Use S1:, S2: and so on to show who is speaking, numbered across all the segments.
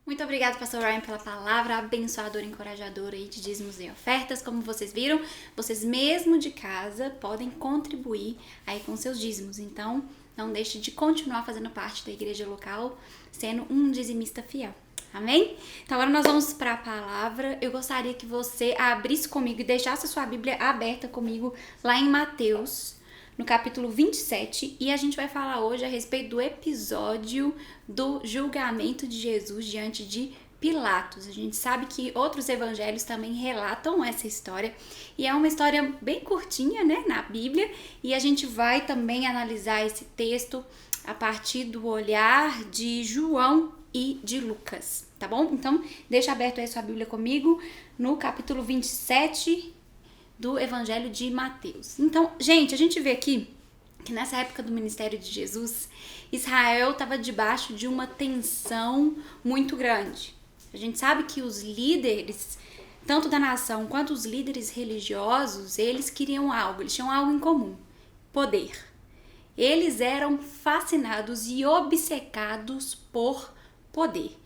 S1: Muito obrigada, Pastor Ryan, pela palavra abençoadora e encorajadora aí de dízimos e ofertas. Como vocês viram, vocês mesmo de casa podem contribuir aí com seus dízimos. Então, não deixe de continuar fazendo parte da igreja local, sendo um dizimista fiel. Amém? Então, agora nós vamos para a palavra. Eu gostaria que você abrisse comigo e deixasse a sua Bíblia aberta comigo lá em Mateus, no capítulo 27, e a gente vai falar hoje a respeito do episódio do julgamento de Jesus diante de Pilatos. A gente sabe que outros evangelhos também relatam essa história, e é uma história bem curtinha, né, na Bíblia, e a gente vai também analisar esse texto a partir do olhar de João e de Lucas, tá bom? Então, deixa aberto aí a sua Bíblia comigo no capítulo 27 do Evangelho de Mateus. Então, gente, a gente vê aqui que nessa época do ministério de Jesus, Israel estava debaixo de uma tensão muito grande. A gente sabe que os líderes, tanto da nação quanto os líderes religiosos, eles queriam algo, eles tinham algo em comum: poder. Eles eram fascinados e obcecados por poder.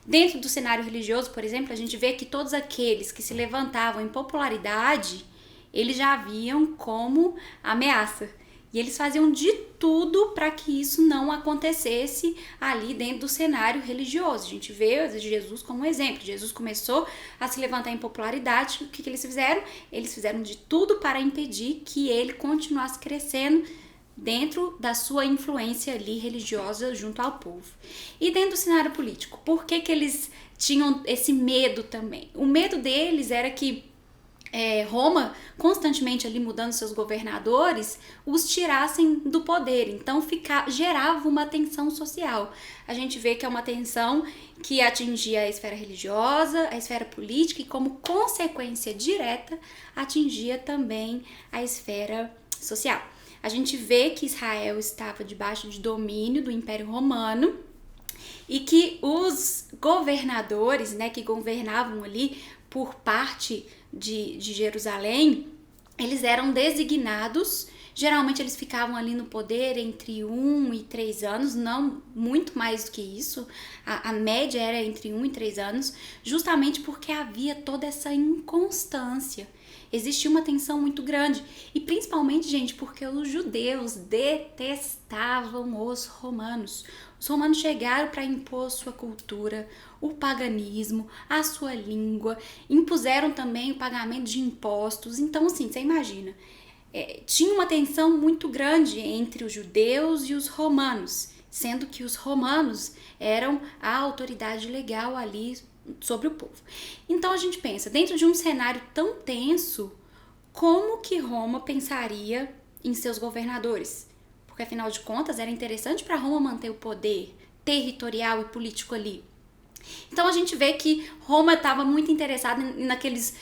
S1: Dentro do cenário religioso, por exemplo, a gente vê que todos aqueles que se levantavam em popularidade, eles já viam como ameaça. E eles faziam de tudo para que isso não acontecesse ali dentro do cenário religioso. A gente vê Jesus como um exemplo. Jesus começou a se levantar em popularidade. O que eles fizeram? Eles fizeram de tudo para impedir que ele continuasse crescendo dentro da sua influência ali religiosa junto ao povo. E dentro do cenário político, por que eles tinham esse medo também? O medo deles era que Roma, constantemente ali mudando seus governadores, os tirassem do poder. Então gerava uma tensão social. A gente vê que é uma tensão que atingia a esfera religiosa, a esfera política e, como consequência direta, atingia também a esfera social. A gente vê que Israel estava debaixo de domínio do Império Romano e que os governadores, né, que governavam ali por parte de Jerusalém, eles eram designados. Geralmente eles ficavam ali no poder entre 1 e 3 anos, não muito mais do que isso. A média era entre 1 e 3 anos, justamente porque havia toda essa inconstância. Existia uma tensão muito grande, e principalmente, gente, porque os judeus detestavam os romanos. Os romanos chegaram para impor sua cultura, o paganismo, a sua língua, impuseram também o pagamento de impostos. Então, assim, você imagina, tinha uma tensão muito grande entre os judeus e os romanos, sendo que os romanos eram a autoridade legal ali sobre o povo. Então a gente pensa, dentro de um cenário tão tenso, como que Roma pensaria em seus governadores? Porque afinal de contas era interessante para Roma manter o poder territorial e político ali. Então a gente vê que Roma estava muito interessada naqueles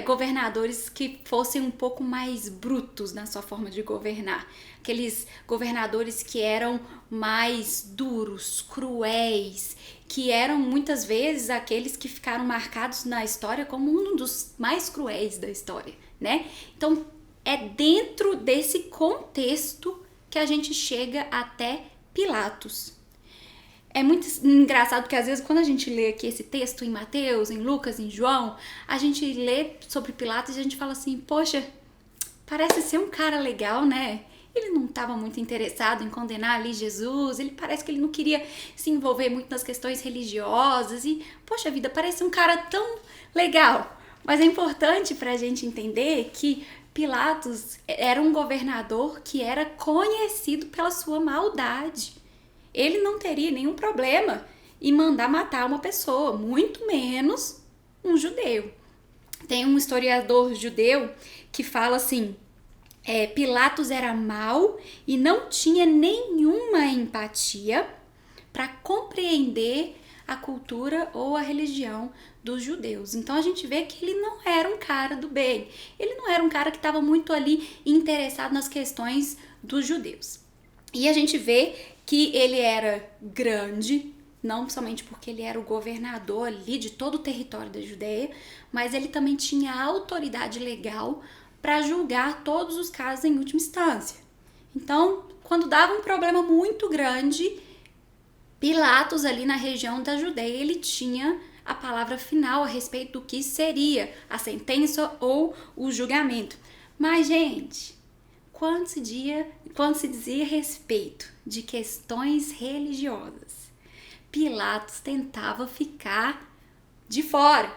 S1: governadores que fossem um pouco mais brutos na sua forma de governar. Aqueles governadores que eram mais duros, cruéis, que eram muitas vezes aqueles que ficaram marcados na história como um dos mais cruéis da história, né? Então é dentro desse contexto que a gente chega até Pilatos. É muito engraçado porque às vezes quando a gente lê aqui esse texto em Mateus, em Lucas, em João, a gente lê sobre Pilatos e a gente fala assim, poxa, parece ser um cara legal, né? Ele não estava muito interessado em condenar ali Jesus, ele parece que ele não queria se envolver muito nas questões religiosas e, poxa vida, parece um cara tão legal. Mas é importante para a gente entender que Pilatos era um governador que era conhecido pela sua maldade. Ele não teria nenhum problema em mandar matar uma pessoa, muito menos um judeu. Tem um historiador judeu que fala assim, Pilatos era mau e não tinha nenhuma empatia para compreender a cultura ou a religião dos judeus. Então a gente vê que ele não era um cara do bem, ele não era um cara que estava muito ali interessado nas questões dos judeus. E a gente vê que ele era grande, não somente porque ele era o governador ali de todo o território da Judeia, mas ele também tinha autoridade legal para julgar todos os casos em última instância. Então, quando dava um problema muito grande, Pilatos, ali na região da Judéia, ele tinha a palavra final a respeito do que seria a sentença ou o julgamento. Mas, gente, quando se dizia respeito de questões religiosas, Pilatos tentava ficar de fora,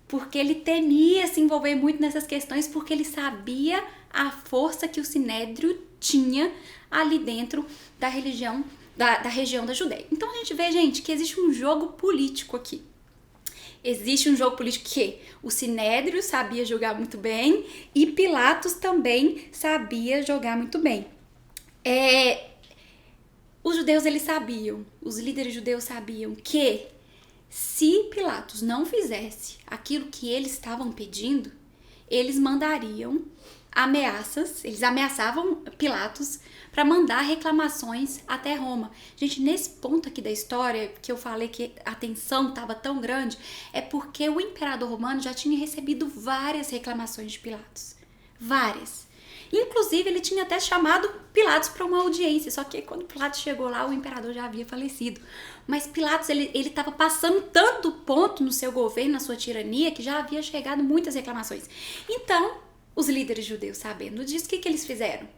S1: porque ele temia se envolver muito nessas questões, porque ele sabia a força que o Sinédrio tinha ali dentro da religião, da região da Judéia. Então a gente vê, gente, que existe um jogo político aqui. Existe um jogo político que o Sinédrio sabia jogar muito bem e Pilatos também sabia jogar muito bem. Os judeus, eles sabiam, os líderes judeus sabiam que se Pilatos não fizesse aquilo que eles estavam pedindo, eles mandariam ameaças, eles ameaçavam Pilatos para mandar reclamações até Roma. Gente, nesse ponto aqui da história, que eu falei que a tensão estava tão grande, é porque o imperador romano já tinha recebido várias reclamações de Pilatos. Várias. Inclusive, ele tinha até chamado Pilatos para uma audiência, só que quando Pilatos chegou lá, o imperador já havia falecido. Mas Pilatos, ele estava passando tanto ponto no seu governo, na sua tirania, que já havia chegado muitas reclamações. Então, os líderes judeus, sabendo disso, o que eles fizeram?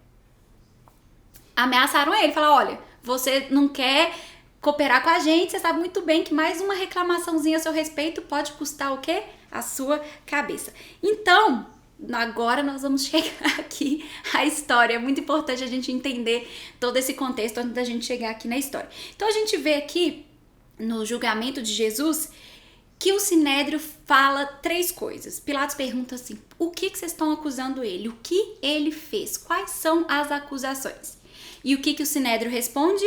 S1: Ameaçaram ele, falaram, olha, você não quer cooperar com a gente, você sabe muito bem que mais uma reclamaçãozinha a seu respeito pode custar o quê? A sua cabeça. Então, agora nós vamos chegar aqui à história. É muito importante a gente entender todo esse contexto antes da gente chegar aqui na história. Então a gente vê aqui no julgamento de Jesus que o Sinédrio fala 3 coisas. Pilatos pergunta assim, o que vocês estão acusando ele? O que ele fez? Quais são as acusações? E o que o Sinédrio responde?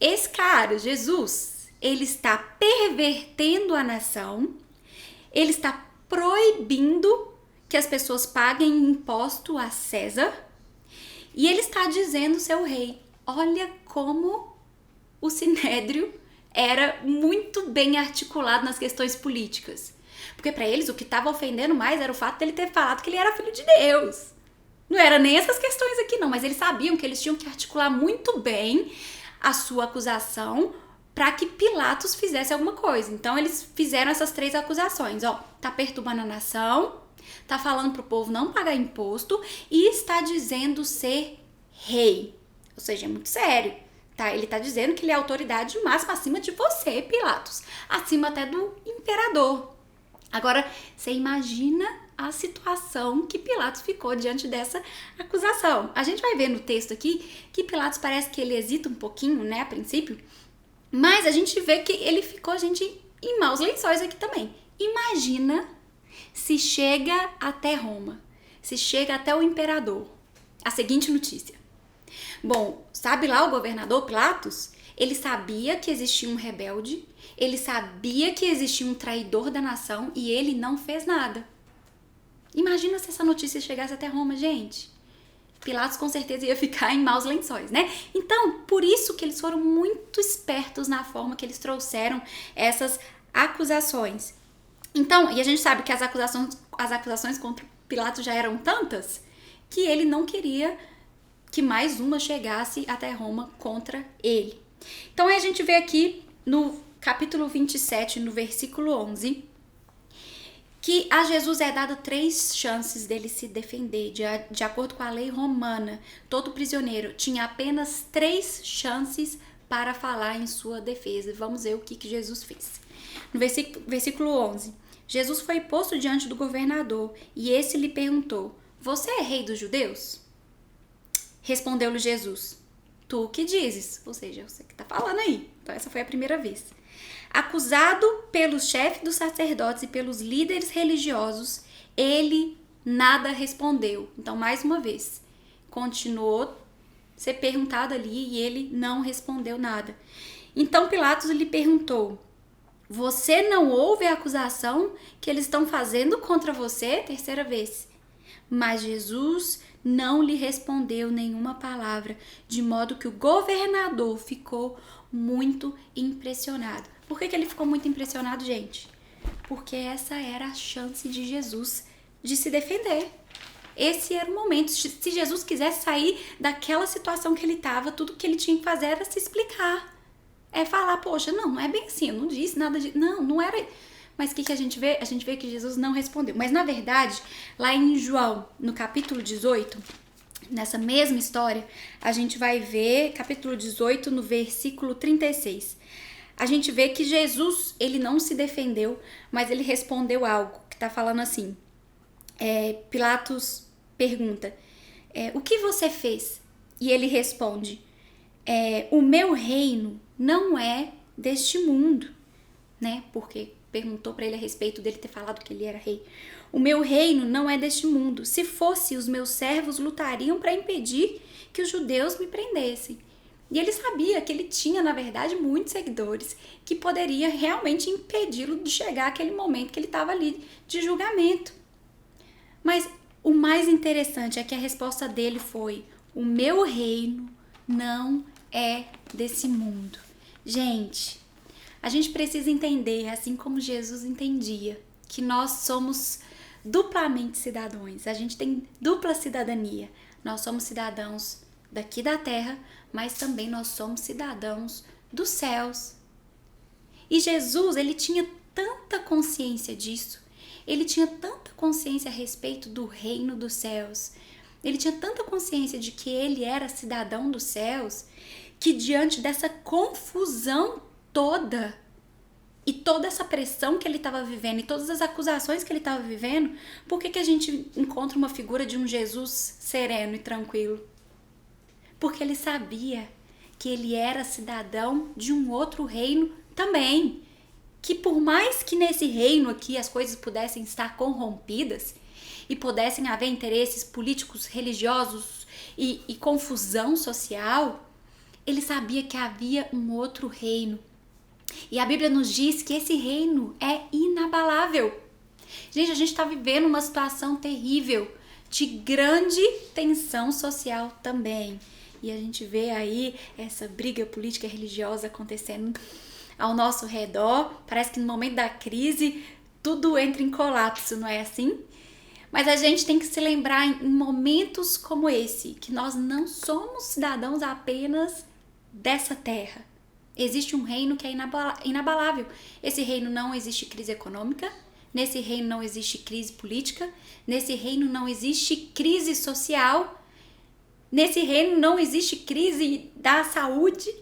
S1: Esse cara, Jesus, ele está pervertendo a nação, ele está proibindo que as pessoas paguem imposto a César e ele está dizendo seu rei. Olha como o Sinédrio era muito bem articulado nas questões políticas. Porque para eles o que estava ofendendo mais era o fato dele ter falado que ele era filho de Deus. Não era nem essas questões aqui não, mas eles sabiam que eles tinham que articular muito bem a sua acusação para que Pilatos fizesse alguma coisa. Então eles fizeram essas 3 acusações. Ó, tá perturbando a nação, tá falando pro povo não pagar imposto e está dizendo ser rei. Ou seja, é muito sério. Tá? Ele tá dizendo que ele é a autoridade máxima acima de você, Pilatos. Acima até do imperador. Agora, você imagina a situação que Pilatos ficou diante dessa acusação. A gente vai ver no texto aqui que Pilatos parece que ele hesita um pouquinho, né, a princípio. Mas a gente vê que ele ficou, gente, em maus lençóis aqui também. Imagina se chega até Roma, se chega até o imperador, a seguinte notícia. Bom, sabe lá o governador Pilatos? Ele sabia que existia um rebelde, ele sabia que existia um traidor da nação e ele não fez nada. Imagina se essa notícia chegasse até Roma, gente. Pilatos com certeza ia ficar em maus lençóis, né? Então, por isso que eles foram muito espertos na forma que eles trouxeram essas acusações. Então, e a gente sabe que as acusações contra Pilatos já eram tantas que ele não queria que mais uma chegasse até Roma contra ele. Então, aí a gente vê aqui no capítulo 27, no versículo 11, que a Jesus é dado 3 chances dele se defender. De acordo com a lei romana, todo prisioneiro tinha apenas 3 chances para falar em sua defesa. Vamos ver o que Jesus fez. No versículo 11, Jesus foi posto diante do governador e esse lhe perguntou, você é rei dos judeus? Respondeu-lhe Jesus, tu o que dizes? Ou seja, você que está falando aí. Então essa foi a primeira vez. Acusado pelos chefes dos sacerdotes e pelos líderes religiosos, ele nada respondeu. Então, mais uma vez, continuou ser perguntado ali e ele não respondeu nada. Então, Pilatos lhe perguntou, você não ouve a acusação que eles estão fazendo contra você? 3ª vez. Mas Jesus não lhe respondeu nenhuma palavra, de modo que o governador ficou muito impressionado. Por que ele ficou muito impressionado, gente? Porque essa era a chance de Jesus de se defender. Esse era o momento. Se Jesus quisesse sair daquela situação que ele estava, tudo que ele tinha que fazer era se explicar. é falar, poxa, não é bem assim, eu não disse nada de... Não era... Mas o que a gente vê? A gente vê que Jesus não respondeu. Mas, na verdade, lá em João, no capítulo 18, nessa mesma história, a gente vai ver, capítulo 18, no versículo 36. A gente vê que Jesus, ele não se defendeu, mas ele respondeu algo, que tá falando assim. Pilatos pergunta, o que você fez? E ele responde, o meu reino não é deste mundo, né? Porque perguntou para ele a respeito dele ter falado que ele era rei. O meu reino não é deste mundo. Se fosse, os meus servos lutariam para impedir que os judeus me prendessem. E ele sabia que ele tinha, na verdade, muitos seguidores que poderia realmente impedi-lo de chegar àquele momento que ele estava ali de julgamento. Mas o mais interessante é que a resposta dele foi: o meu reino não é desse mundo. Gente, a gente precisa entender, assim como Jesus entendia, que nós somos duplamente cidadãos. A gente tem dupla cidadania. Nós somos cidadãos daqui da terra, mas também nós somos cidadãos dos céus. E Jesus, ele tinha tanta consciência disso. Ele tinha tanta consciência a respeito do reino dos céus. Ele tinha tanta consciência de que ele era cidadão dos céus, que diante dessa confusão toda e toda essa pressão que ele estava vivendo e todas as acusações que ele estava vivendo, por que a gente encontra uma figura de um Jesus sereno e tranquilo? Porque ele sabia que ele era cidadão de um outro reino também. Que por mais que nesse reino aqui as coisas pudessem estar corrompidas e pudessem haver interesses políticos, religiosos e confusão social, ele sabia que havia um outro reino. E a Bíblia nos diz que esse reino é inabalável. Gente, a gente está vivendo uma situação terrível, de grande tensão social também. E a gente vê aí essa briga política e religiosa acontecendo ao nosso redor. Parece que no momento da crise tudo entra em colapso, não é assim? Mas a gente tem que se lembrar em momentos como esse, que nós não somos cidadãos apenas dessa terra. Existe um reino que é inabalável. Esse reino não existe crise econômica, nesse reino não existe crise política, nesse reino não existe crise social, nesse reino não existe crise da saúde.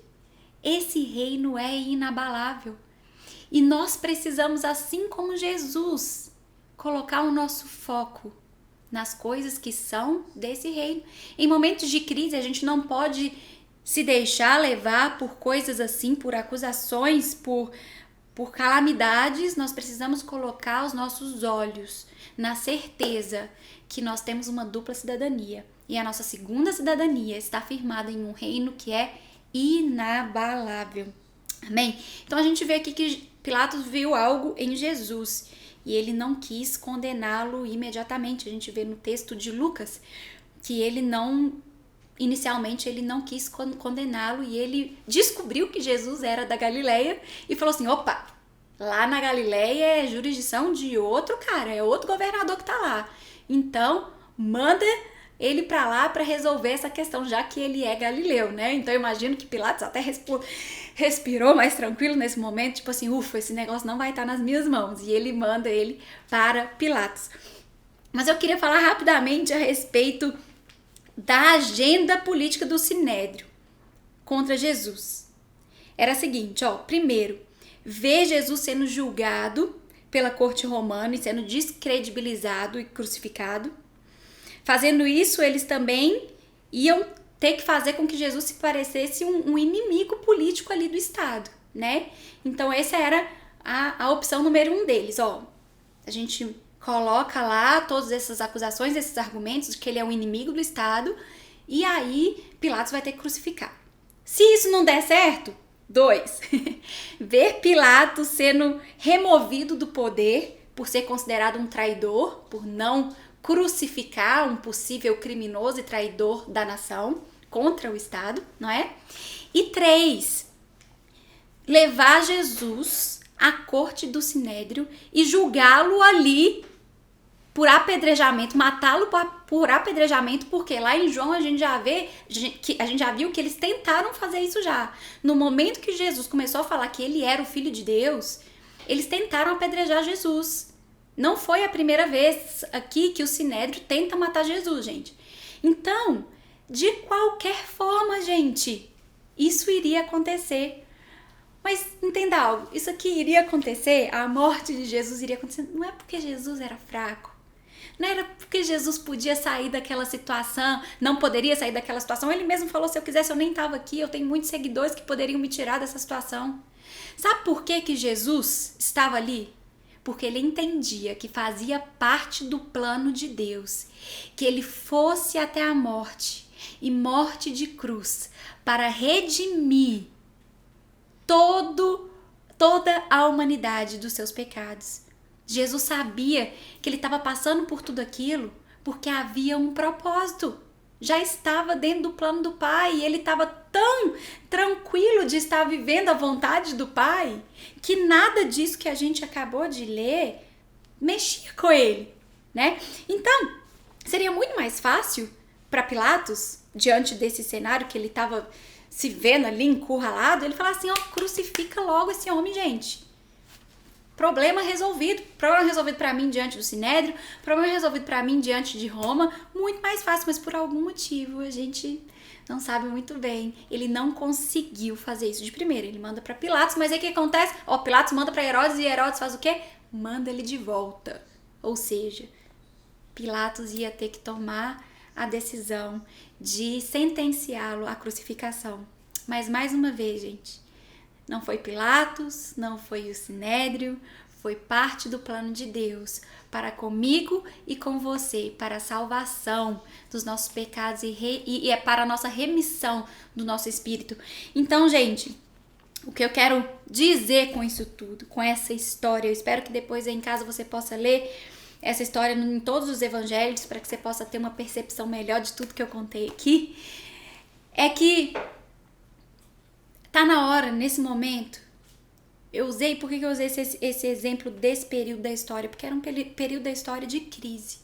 S1: Esse reino é inabalável. E nós precisamos, assim como Jesus, colocar o nosso foco nas coisas que são desse reino. Em momentos de crise, a gente não pode se deixar levar por coisas assim, por acusações, por calamidades. Nós precisamos colocar os nossos olhos na certeza que nós temos uma dupla cidadania. E a nossa segunda cidadania está firmada em um reino que é inabalável. Amém? Então a gente vê aqui que Pilatos viu algo em Jesus e ele não quis condená-lo imediatamente. A gente vê no texto de Lucas que inicialmente ele não quis condená-lo e ele descobriu que Jesus era da Galileia e falou assim: opa, lá na Galileia é jurisdição de outro cara, é outro governador que tá lá. Então, manda ele pra lá pra resolver essa questão, já que ele é galileu, né? Então eu imagino que Pilatos até respirou mais tranquilo nesse momento, tipo assim, ufa, esse negócio não vai estar nas minhas mãos. E ele manda ele para Pilatos. Mas eu queria falar rapidamente a respeito da agenda política do Sinédrio contra Jesus. Era a seguinte, primeiro, ver Jesus sendo julgado pela corte romana e sendo descredibilizado e crucificado. Fazendo isso, eles também iam ter que fazer com que Jesus se parecesse um inimigo político ali do Estado, né? Então essa era a opção número 1 deles, a gente coloca lá todas essas acusações, esses argumentos de que ele é um inimigo do Estado, e aí Pilatos vai ter que crucificar. Se isso não der certo, 2, ver Pilatos sendo removido do poder por ser considerado um traidor, por não crucificar um possível criminoso e traidor da nação contra o Estado, não é? E 3, levar Jesus à corte do Sinédrio e julgá-lo ali por apedrejamento, matá-lo por apedrejamento, porque lá em João a gente já viu que eles tentaram fazer isso já. No momento que Jesus começou a falar que ele era o Filho de Deus, eles tentaram apedrejar Jesus. Não foi a primeira vez aqui que o Sinédrio tenta matar Jesus, gente. Então, de qualquer forma, gente, isso iria acontecer. Mas entenda algo, isso aqui iria acontecer, a morte de Jesus iria acontecer, não é porque Jesus era fraco, não era porque Jesus podia sair daquela situação, não poderia sair daquela situação. Ele mesmo falou, se eu quisesse eu nem estava aqui, eu tenho muitos seguidores que poderiam me tirar dessa situação. Sabe por que Jesus estava ali? Porque ele entendia que fazia parte do plano de Deus, que ele fosse até a morte, e morte de cruz, para redimir toda a humanidade dos seus pecados. Jesus sabia que ele estava passando por tudo aquilo porque havia um propósito. Já estava dentro do plano do Pai e ele estava tão tranquilo de estar vivendo a vontade do Pai que nada disso que a gente acabou de ler mexia com ele, né? Então, seria muito mais fácil para Pilatos, diante desse cenário que ele estava se vendo ali encurralado, ele fala assim, ó, crucifica logo esse homem, gente. Problema resolvido para mim diante do Sinédrio, problema resolvido para mim diante de Roma, muito mais fácil, mas por algum motivo a gente não sabe muito bem. Ele não conseguiu fazer isso de primeira, ele manda para Pilatos, mas aí o que acontece? Ó, Pilatos manda para Herodes e Herodes faz o quê? Manda ele de volta. Ou seja, Pilatos ia ter que tomar a decisão de sentenciá-lo à crucificação. Mas mais uma vez, gente, não foi Pilatos, não foi o Sinédrio, foi parte do plano de Deus para comigo e com você, para a salvação dos nossos pecados e é para a nossa remissão do nosso espírito. Então, gente, o que eu quero dizer com isso tudo, com essa história, eu espero que depois aí em casa você possa ler essa história em todos os evangelhos para que você possa ter uma percepção melhor de tudo que eu contei aqui, é que tá na hora, nesse momento, por que eu usei esse exemplo desse período da história? Porque era um período da história de crise.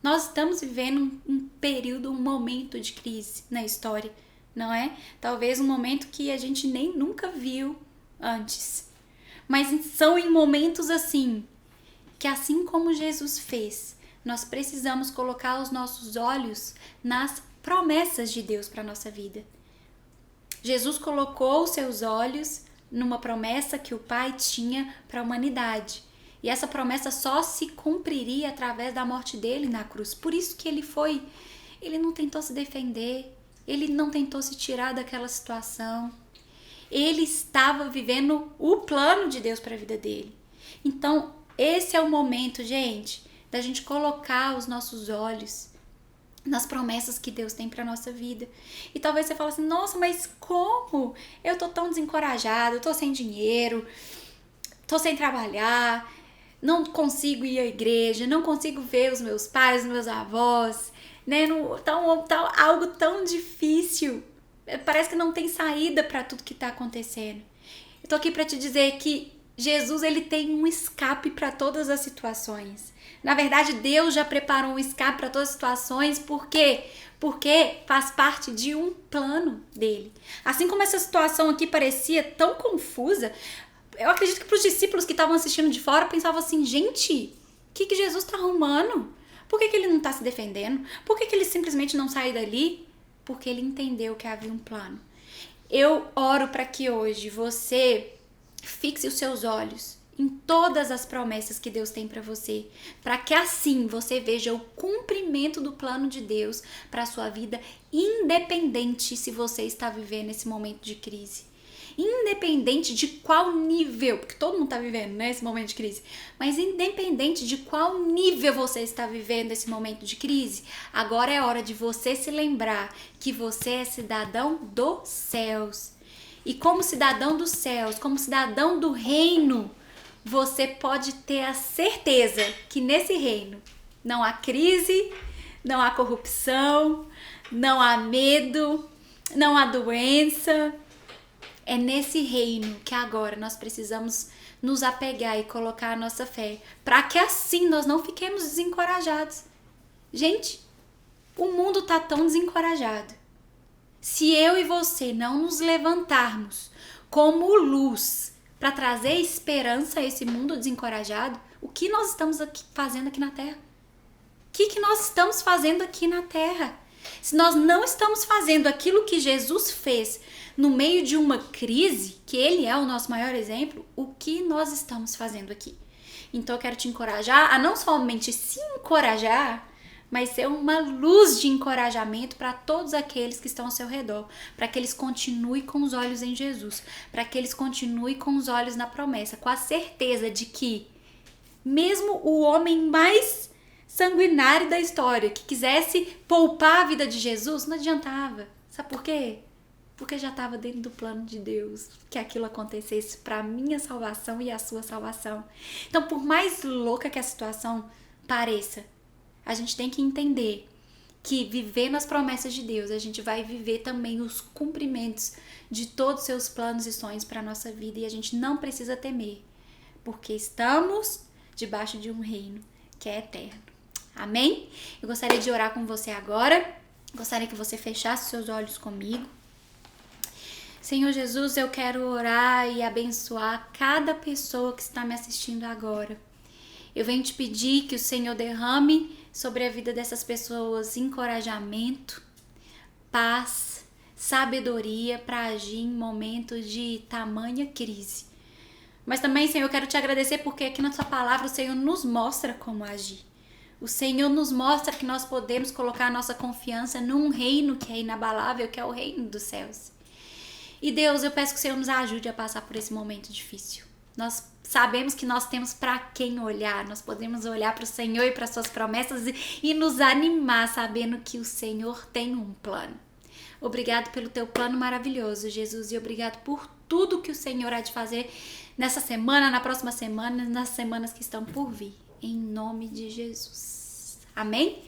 S1: Nós estamos vivendo um período, um momento de crise na história, não é? Talvez um momento que a gente nem nunca viu antes. Mas são em momentos assim, que assim como Jesus fez, nós precisamos colocar os nossos olhos nas promessas de Deus para a nossa vida. Jesus colocou os seus olhos numa promessa que o Pai tinha para a humanidade. E essa promessa só se cumpriria através da morte dele na cruz. Por isso que ele não tentou se defender, ele não tentou se tirar daquela situação. Ele estava vivendo o plano de Deus para a vida dele. Então, esse é o momento, gente, da gente colocar os nossos olhos nas promessas que Deus tem para nossa vida. E talvez você fale assim, nossa, mas como? Eu tô tão desencorajada, eu tô sem dinheiro, tô sem trabalhar, não consigo ir à igreja, não consigo ver os meus pais, os meus avós, né? Algo tão difícil. Parece que não tem saída para tudo que tá acontecendo. Eu tô aqui para te dizer que Jesus, ele tem um escape para todas as situações. Na verdade, Deus já preparou um escape para todas as situações. Por quê? Porque faz parte de um plano dele. Assim como essa situação aqui parecia tão confusa, eu acredito que para os discípulos que estavam assistindo de fora pensavam assim, gente, o que Jesus está arrumando? Por que ele não está se defendendo? Por que ele simplesmente não sai dali? Porque ele entendeu que havia um plano. Eu oro para que hoje você fixe os seus olhos em todas as promessas que Deus tem para você, para que assim você veja o cumprimento do plano de Deus para a sua vida, independente se você está vivendo esse momento de crise. Independente de qual nível, porque todo mundo está vivendo, né, esse momento de crise, mas independente de qual nível você está vivendo esse momento de crise, agora é hora de você se lembrar que você é cidadão dos céus. E como cidadão dos céus, como cidadão do reino, você pode ter a certeza que nesse reino não há crise, não há corrupção, não há medo, não há doença. É nesse reino que agora nós precisamos nos apegar e colocar a nossa fé, para que assim nós não fiquemos desencorajados. Gente, o mundo tá tão desencorajado. Se eu e você não nos levantarmos como luz para trazer esperança a esse mundo desencorajado, o que nós estamos fazendo aqui na Terra? O que nós estamos fazendo aqui na Terra? Se nós não estamos fazendo aquilo que Jesus fez no meio de uma crise, que Ele é o nosso maior exemplo, o que nós estamos fazendo aqui? Então eu quero te encorajar a não somente se encorajar, mas ser uma luz de encorajamento para todos aqueles que estão ao seu redor, para que eles continuem com os olhos em Jesus, para que eles continuem com os olhos na promessa, com a certeza de que mesmo o homem mais sanguinário da história, que quisesse poupar a vida de Jesus, não adiantava. Sabe por quê? Porque já estava dentro do plano de Deus que aquilo acontecesse para a minha salvação e a sua salvação. Então, por mais louca que a situação pareça, a gente tem que entender que vivendo as promessas de Deus, a gente vai viver também os cumprimentos de todos os seus planos e sonhos para a nossa vida, e a gente não precisa temer, porque estamos debaixo de um reino que é eterno. Amém? Eu gostaria de orar com você agora. Gostaria que você fechasse seus olhos comigo. Senhor Jesus, eu quero orar e abençoar cada pessoa que está me assistindo agora. Eu venho te pedir que o Senhor derrame sobre a vida dessas pessoas encorajamento, paz, sabedoria para agir em momentos de tamanha crise. Mas também, Senhor, eu quero te agradecer porque aqui na sua palavra o Senhor nos mostra como agir. O Senhor nos mostra que nós podemos colocar a nossa confiança num reino que é inabalável, que é o reino dos céus. E Deus, eu peço que o Senhor nos ajude a passar por esse momento difícil. Nós sabemos que nós temos para quem olhar, nós podemos olhar para o Senhor e para as suas promessas e nos animar sabendo que o Senhor tem um plano. Obrigado pelo teu plano maravilhoso, Jesus, e obrigado por tudo que o Senhor há de fazer nessa semana, na próxima semana, nas semanas que estão por vir. Em nome de Jesus. Amém?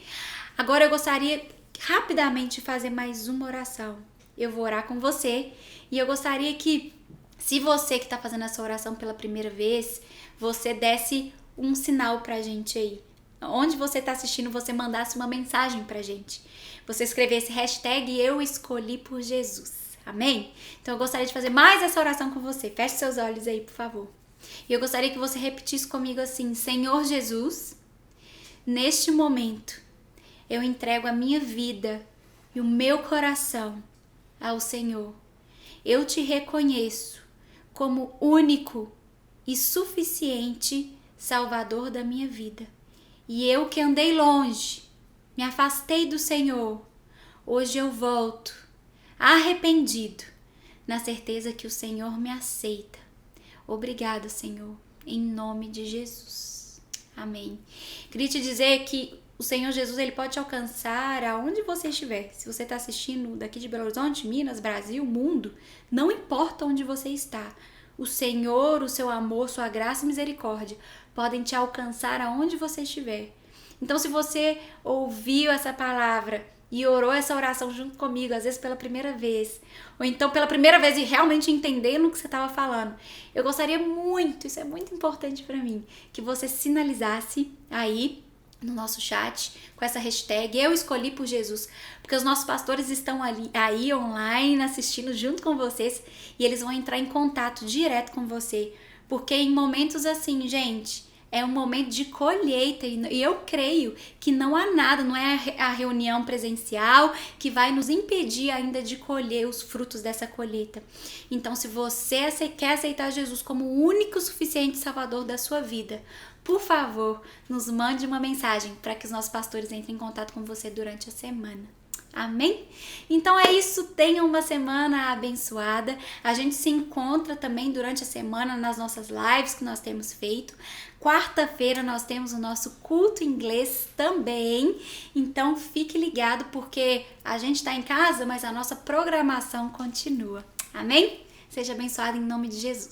S1: Agora eu gostaria rapidamente de fazer mais uma oração. Eu vou orar com você e eu gostaria que, se você que está fazendo essa oração pela primeira vez, você desse um sinal pra gente aí. Onde você está assistindo, você mandasse uma mensagem pra gente. Você escrevesse hashtag eu escolhi por Jesus. Amém? Então eu gostaria de fazer mais essa oração com você. Feche seus olhos aí, por favor. E eu gostaria que você repetisse comigo assim: Senhor Jesus, neste momento eu entrego a minha vida e o meu coração ao Senhor. Eu te reconheço como único e suficiente Salvador da minha vida. E eu que andei longe, me afastei do Senhor, hoje eu volto, arrependido, na certeza que o Senhor me aceita. Obrigada, Senhor, em nome de Jesus. Amém. Queria te dizer que o Senhor Jesus, ele pode te alcançar aonde você estiver. Se você está assistindo daqui de Belo Horizonte, Minas, Brasil, mundo, não importa onde você está. O Senhor, o seu amor, sua graça e misericórdia podem te alcançar aonde você estiver. Então, se você ouviu essa palavra e orou essa oração junto comigo, às vezes pela primeira vez, ou então pela primeira vez e realmente entendendo o que você estava falando, eu gostaria muito, isso é muito importante para mim, que você sinalizasse aí no nosso chat com essa hashtag eu escolhi por Jesus, porque os nossos pastores estão aí online assistindo junto com vocês e eles vão entrar em contato direto com você, porque em momentos assim, gente, é um momento de colheita e eu creio que não há nada, não é a reunião presencial que vai nos impedir ainda de colher os frutos dessa colheita. Então, se você quer aceitar Jesus como o único suficiente Salvador da sua vida, por favor, nos mande uma mensagem para que os nossos pastores entrem em contato com você durante a semana. Amém? Então é isso, tenha uma semana abençoada. A gente se encontra também durante a semana nas nossas lives que nós temos feito. Quarta-feira nós temos o nosso culto inglês também. Então fique ligado porque a gente está em casa, mas a nossa programação continua. Amém? Seja abençoado em nome de Jesus.